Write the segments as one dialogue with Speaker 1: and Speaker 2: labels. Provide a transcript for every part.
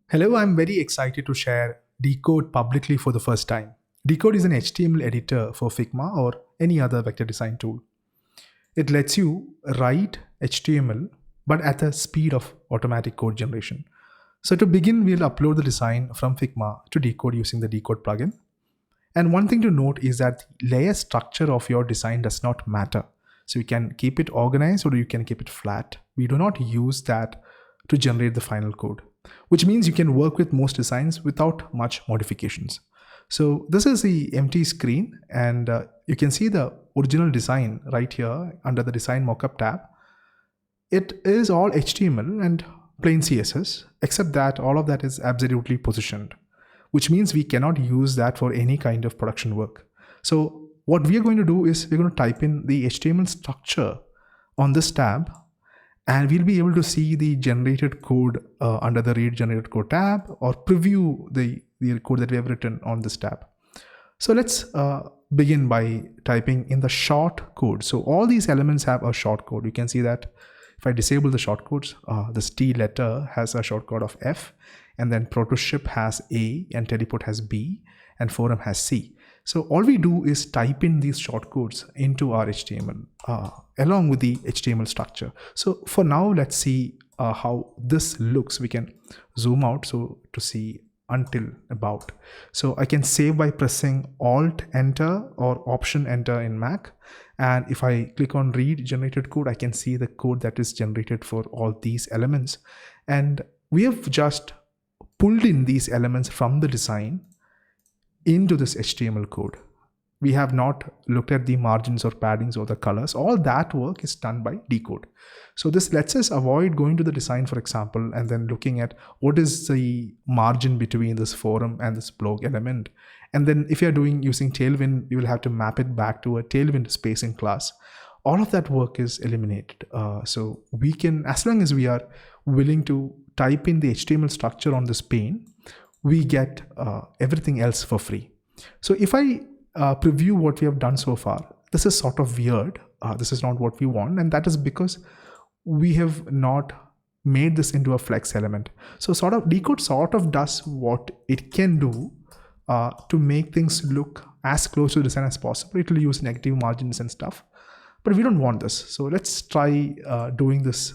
Speaker 1: Hello, I'm very excited to share Decode publicly for the first time. Decode is an HTML editor for Figma or any other vector design tool. It lets you write HTML but at the speed of automatic code generation. So to begin, we'll upload the design from Figma to Decode using the Decode plugin. And one thing to note is that the layer structure of your design does not matter. So you can keep it organized or you can keep it flat. We do not use that to generate the final code, which means you can work with most designs without much modifications. So this is the empty screen, and you can see the original design right here under the design mockup tab. It is all HTML and plain CSS, except that all of that is absolutely positioned, which means we cannot use that for any kind of production work. So what we are going to do is we're going to type in the HTML structure on this tab, and we'll be able to see the generated code under the read generated code tab, or preview the code that we have written on this tab. So let's begin by typing in the short code. So all these elements have a short code. You can see that if I disable the short codes, this T letter has a short code of F, and then Protoship has A, and Teleport has B, and Forum has C. So all we do is type in these shortcodes into our HTML along with the HTML structure. So for now, let's see how this looks. We can zoom out so to see until about. So I can save by pressing Alt Enter or Option Enter in Mac. And if I click on read generated code, I can see the code that is generated for all these elements. And we have just pulled in these elements from the design into this HTML code. We have not looked at the margins or paddings or the colors. All that work is done by Decode. So this lets us avoid going to the design, for example, and then looking at what is the margin between this forum and this blog element. And then if you're using Tailwind, you will have to map it back to a Tailwind spacing class. All of that work is eliminated. So we can, as long as we are willing to type in the HTML structure on this pane, we get everything else for free. So if I preview what we have done so far, this is sort of weird. This is not what we want, and that is because we have not made this into a flex element. So Decode sort of does what it can do to make things look as close to design as possible. It will use negative margins and stuff, but we don't want this. So let's try doing this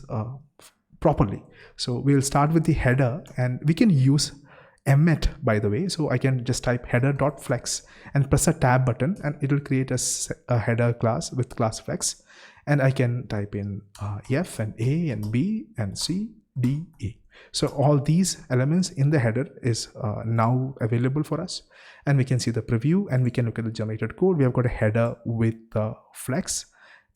Speaker 1: properly. So we'll start with the header, and we can use emmet, by the way. So I can just type header.flex and press a tab button, and it will create a header class with class flex. And I can type in F and A and B and C, D, A. So all these elements in the header is now available for us, and we can see the preview, and we can look at the generated code. We have got a header with flex,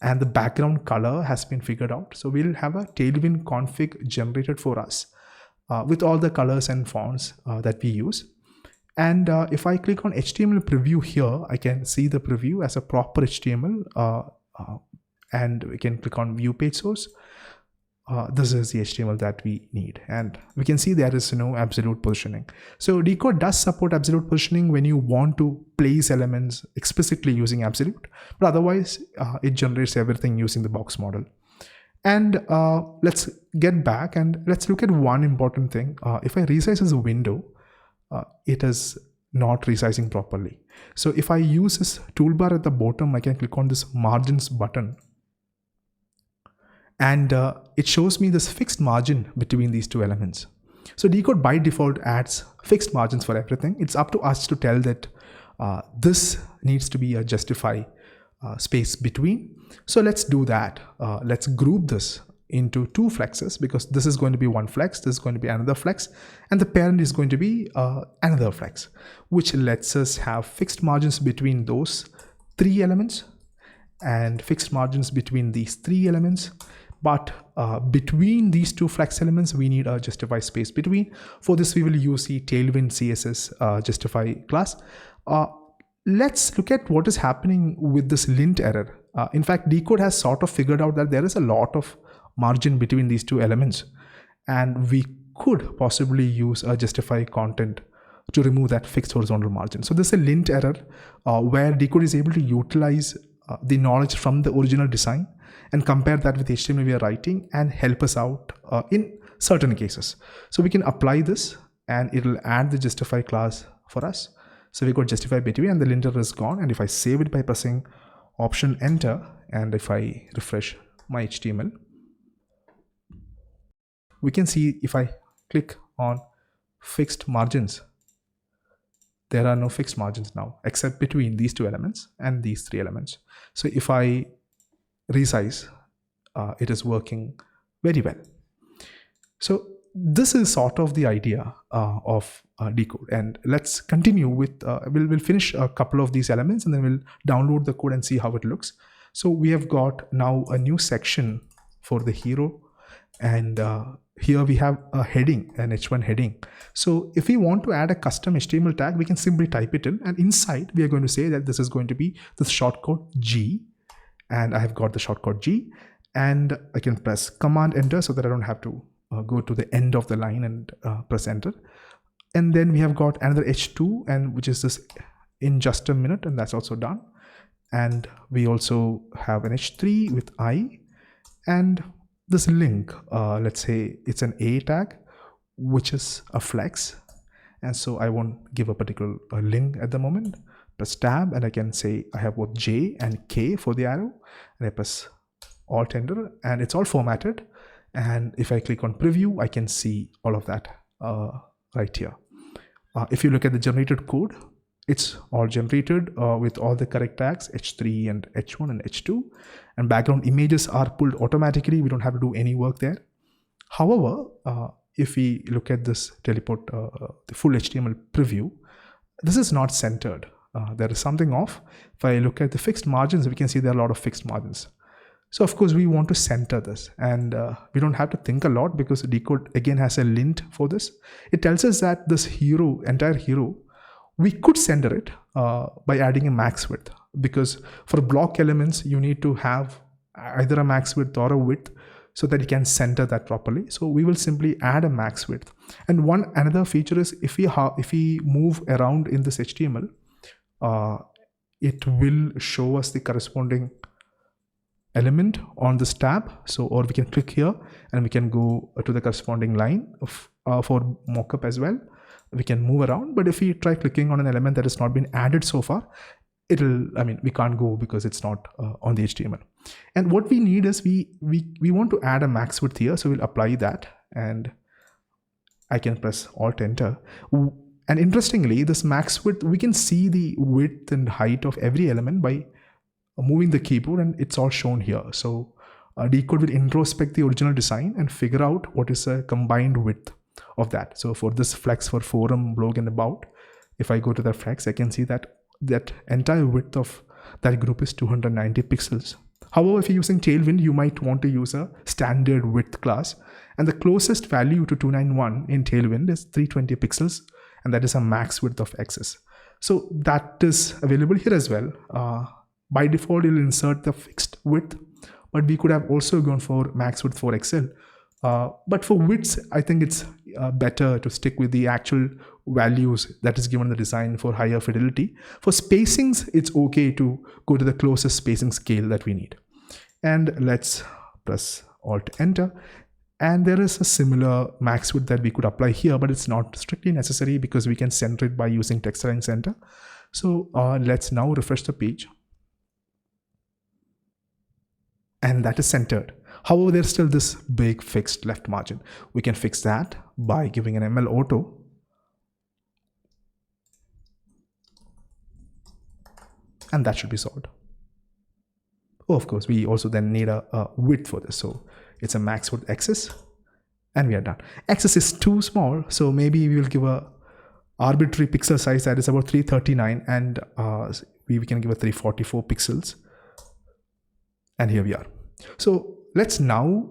Speaker 1: and the background color has been figured out. So we'll have a Tailwind config generated for us with all the colors and fonts that we use. And if I click on HTML preview here, I can see the preview as a proper HTML, and we can click on view page source. This is the HTML that we need, and we can see there is no absolute positioning. So Decode does support absolute positioning when you want to place elements explicitly using absolute, but otherwise it generates everything using the box model. And let's get back and let's look at one important thing. If I resize this window, it is not resizing properly. So if I use this toolbar at the bottom, I can click on this margins button, and it shows me this fixed margin between these two elements. So Decode by default adds fixed margins for everything. It's up to us to tell that this needs to be a justify space between. So let's do that. Let's group this into two flexes, because this is going to be one flex, this is going to be another flex, and the parent is going to be another flex, which lets us have fixed margins between those three elements and fixed margins between these three elements. But between these two flex elements, we need a justify space between. For this, we will use the Tailwind CSS justify class. Let's look at what is happening with this lint error. In fact, Decode has sort of figured out that there is a lot of margin between these two elements, and we could possibly use a justify content to remove that fixed horizontal margin. So this is a lint error where Decode is able to utilize the knowledge from the original design and compare that with HTML we are writing and help us out in certain cases. So we can apply this and it'll add the justify class for us. So we got justify between and the linter is gone. And if I save it by pressing option enter, and if I refresh my HTML, we can see if I click on fixed margins, there are no fixed margins now except between these two elements and these three elements. So if I resize, it is working very well. So this is sort of the idea of Decode, and let's continue with we'll finish a couple of these elements and then we'll download the code and see how it looks. So we have got now a new section for the hero, and here we have a heading, an H1 heading. So if we want to add a custom HTML tag, we can simply type it in, and inside we are going to say that this is going to be the shortcode G, and I have got the shortcode G, and I can press Command Enter so that I don't have to go to the end of the line and press enter. And then we have got another H2, and which is this in just a minute, and that's also done. And we also have an H3 with I, and this link, let's say it's an A tag, which is a flex. And so I won't give a particular link at the moment. Press tab, and I can say I have both J and K for the arrow, and I press Alt Enter, and it's all formatted. And if I click on preview, I can see all of that right here. If you look at the generated code, it's all generated with all the correct tags, H3 and H1 and H2, and background images are pulled automatically. We don't have to do any work there. However, if we look at this teleport, the full HTML preview, this is not centered. There is something off. If I look at the fixed margins, we can see there are a lot of fixed margins. So of course we want to center this, and we don't have to think a lot because Decode again has a lint for this. It tells us that this hero, entire hero, we could center it by adding a max width, because for block elements you need to have either a max width or a width so that you can center that properly. So we will simply add a max width. And another feature is if we move around in this HTML, it will show us the corresponding element on this tab. So, or we can click here and we can go to the corresponding line of, for mockup as well. We can move around, but if we try clicking on an element that has not been added so far, we can't go because it's not on the HTML. And what we need is we want to add a max width here. So we'll apply that, and I can press Alt Enter. And interestingly, this max width, we can see the width and height of every element by moving the keyboard, and it's all shown here. So Decode will introspect the original design and figure out what is a combined width of that. So for this flex for forum, blog, and about, if I go to the flex, I can see that entire width of that group is 290 pixels. However, if you're using Tailwind, you might want to use a standard width class, and the closest value to 291 in Tailwind is 320 pixels, and that is a max width of XS. So that is available here as well. By default, you'll insert the fixed width, but we could have also gone for max width for Excel. But for widths, I think it's better to stick with the actual values that is given in the design for higher fidelity. For spacings, it's okay to go to the closest spacing scale that we need. And let's press Alt Enter. And there is a similar max width that we could apply here, but it's not strictly necessary because we can center it by using Text Align Center. So let's now refresh the page. And that is centered. However, there's still this big fixed left margin. We can fix that by giving an ML auto. And that should be solved. Oh, of course, we also then need a width for this. So it's a max width XS, and we are done. XS is too small, so maybe we will give a arbitrary pixel size that is about 339, and we can give a 344 pixels. And here we are. So let's now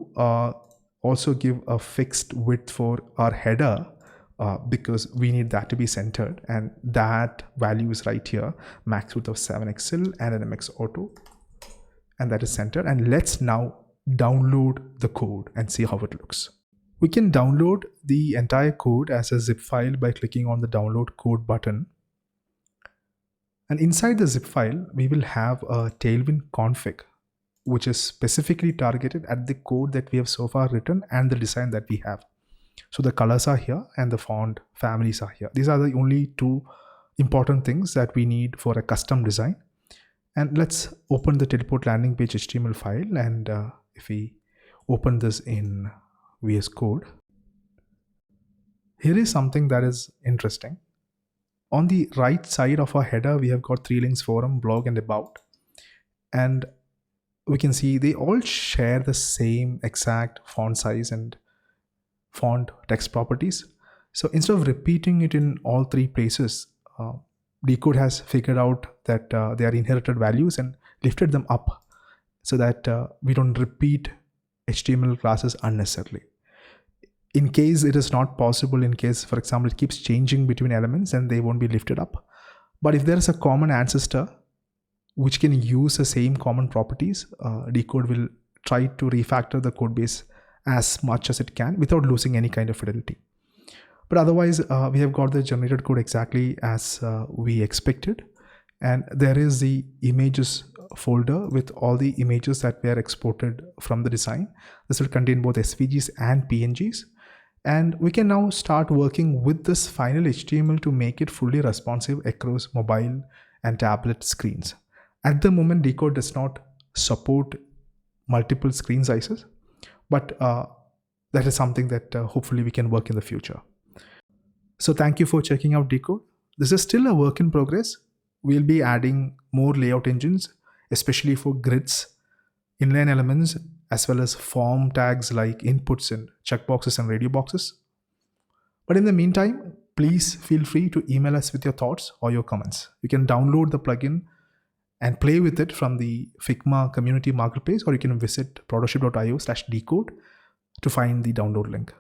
Speaker 1: also give a fixed width for our header because we need that to be centered, and that value is right here, max width of 7XL and an MX auto, and that is centered. And let's now download the code and see how it looks. We can download the entire code as a zip file by clicking on the download code button. And inside the zip file, we will have a Tailwind config, which is specifically targeted at the code that we have so far written and the design that we have. So the colors are here and the font families are here. These are the only two important things that we need for a custom design. And let's open the teleport landing page HTML file. And if we open this in VS Code, here is something that is interesting. On the right side of our header, we have got 3 links: forum, blog, and about. And we can see they all share the same exact font size and font text properties. So instead of repeating it in all 3 places, Decode has figured out that they are inherited values and lifted them up so that we don't repeat HTML classes unnecessarily. In case it is not possible, in case, for example, it keeps changing between elements, then they won't be lifted up. But if there is a common ancestor which can use the same common properties, Decode will try to refactor the code base as much as it can without losing any kind of fidelity. But otherwise, we have got the generated code exactly as we expected. And there is the images folder with all the images that were exported from the design. This will contain both SVGs and PNGs. And we can now start working with this final HTML to make it fully responsive across mobile and tablet screens. At the moment, Decode does not support multiple screen sizes, but that is something that hopefully we can work in the future. So thank you for checking out Decode. This is still a work in progress. We'll be adding more layout engines, especially for grids, inline elements, as well as form tags like inputs and checkboxes and radio boxes. But in the meantime, please feel free to email us with your thoughts or your comments. You can download the plugin and play with it from the Figma community marketplace, or you can visit protoship.io/decode to find the download link.